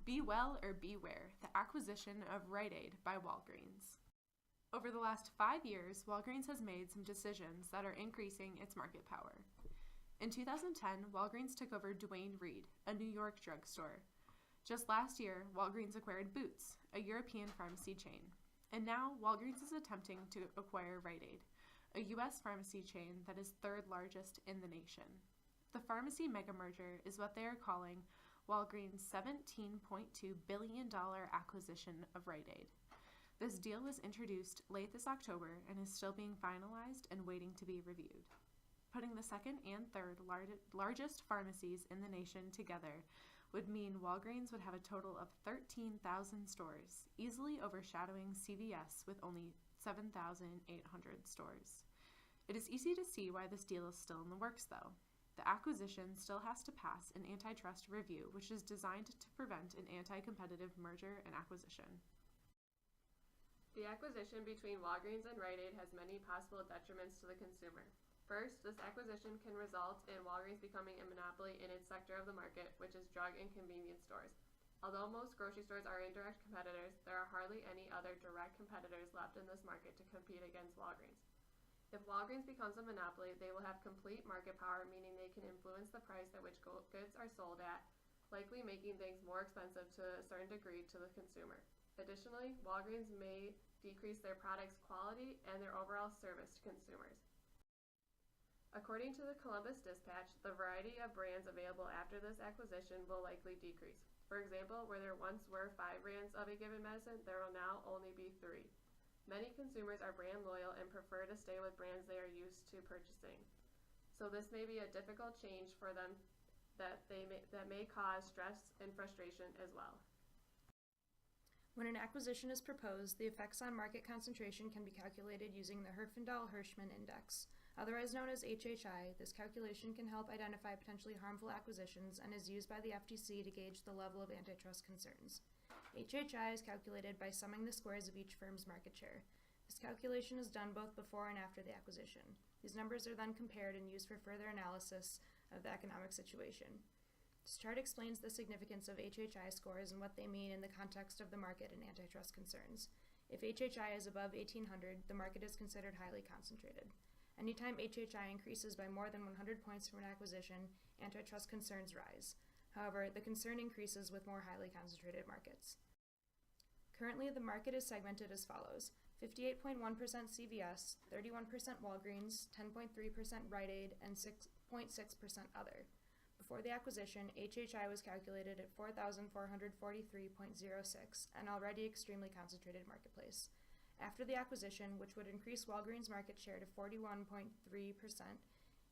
Be Well or Beware, the acquisition of Rite Aid by Walgreens. Over the last 5 years, Walgreens has made some decisions that are increasing its market power. In 2010, Walgreens took over Duane Reade, a New York drugstore. Just last year, Walgreens acquired Boots, a European pharmacy chain. And now, Walgreens is attempting to acquire Rite Aid, a U.S. pharmacy chain that is third largest in the nation. The pharmacy mega-merger is what they are calling Walgreens' $17.2 billion acquisition of Rite Aid. This deal was introduced late this October and is still being finalized and waiting to be reviewed. Putting the second and third largest pharmacies in the nation together would mean Walgreens would have a total of 13,000 stores, easily overshadowing CVS with only 7,800 stores. It is easy to see why this deal is still in the works, though. The acquisition still has to pass an antitrust review, which is designed to prevent an anti-competitive merger and acquisition. The acquisition between Walgreens and Rite Aid has many possible detriments to the consumer. First, this acquisition can result in Walgreens becoming a monopoly in its sector of the market, which is drug and convenience stores. Although most grocery stores are indirect competitors, there are hardly any other direct competitors left in this market to compete against Walgreens. If Walgreens becomes a monopoly, they will have complete market power, meaning they can influence the price at which goods are sold at, likely making things more expensive to a certain degree to the consumer. Additionally, Walgreens may decrease their product's quality and their overall service to consumers. According to the Columbus Dispatch, the variety of brands available after this acquisition will likely decrease. For example, where there once were 5 brands of a given medicine, there will now only be 3. Many consumers are brand loyal and prefer to stay with brands they are used to purchasing. So this may be a difficult change for them that may cause stress and frustration as well. When an acquisition is proposed, the effects on market concentration can be calculated using the Herfindahl-Hirschman Index. Otherwise known as HHI, this calculation can help identify potentially harmful acquisitions and is used by the FTC to gauge the level of antitrust concerns. HHI is calculated by summing the squares of each firm's market share. This calculation is done both before and after the acquisition. These numbers are then compared and used for further analysis of the economic situation. This chart explains the significance of HHI scores and what they mean in the context of the market and antitrust concerns. If HHI is above 1800, the market is considered highly concentrated. Anytime HHI increases by more than 100 points from an acquisition, antitrust concerns rise. However, the concern increases with more highly concentrated markets. Currently, the market is segmented as follows: 58.1% CVS, 31% Walgreens, 10.3% Rite Aid, and 6.6% other. Before the acquisition, HHI was calculated at 4,443.06, an already extremely concentrated marketplace. After the acquisition, which would increase Walgreens' market share to 41.3%,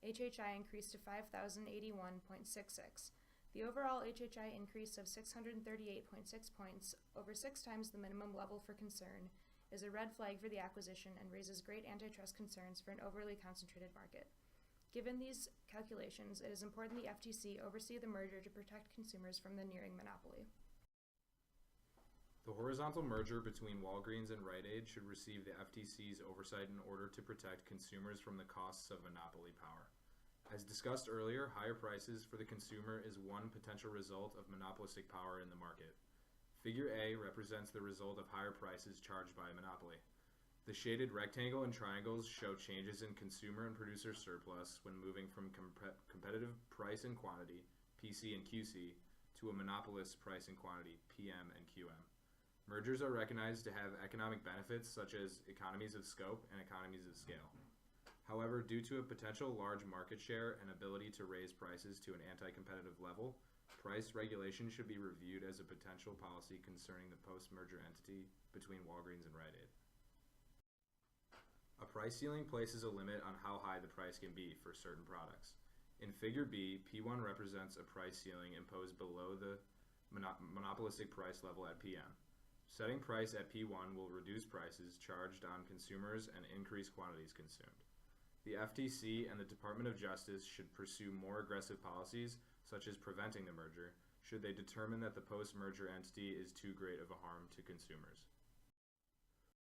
HHI increased to 5,081.66. The overall HHI increase of 638.6 points, over 6 times the minimum level for concern, is a red flag for the acquisition and raises great antitrust concerns for an overly concentrated market. Given these calculations, it is important the FTC oversee the merger to protect consumers from the nearing monopoly. The horizontal merger between Walgreens and Rite Aid should receive the FTC's oversight in order to protect consumers from the costs of monopoly power. As discussed earlier, higher prices for the consumer is one potential result of monopolistic power in the market. Figure A represents the result of higher prices charged by a monopoly. The shaded rectangle and triangles show changes in consumer and producer surplus when moving from competitive price and quantity, PC and QC, to a monopolist price and quantity, PM and QM. Mergers are recognized to have economic benefits such as economies of scope and economies of scale. However, due to a potential large market share and ability to raise prices to an anti-competitive level, price regulation should be reviewed as a potential policy concerning the post-merger entity between Walgreens and Rite Aid. A price ceiling places a limit on how high the price can be for certain products. In Figure B, P1 represents a price ceiling imposed below the monopolistic price level at PM. Setting price at P1 will reduce prices charged on consumers and increase quantities consumed. The FTC and the Department of Justice should pursue more aggressive policies, such as preventing the merger, should they determine that the post-merger entity is too great of a harm to consumers.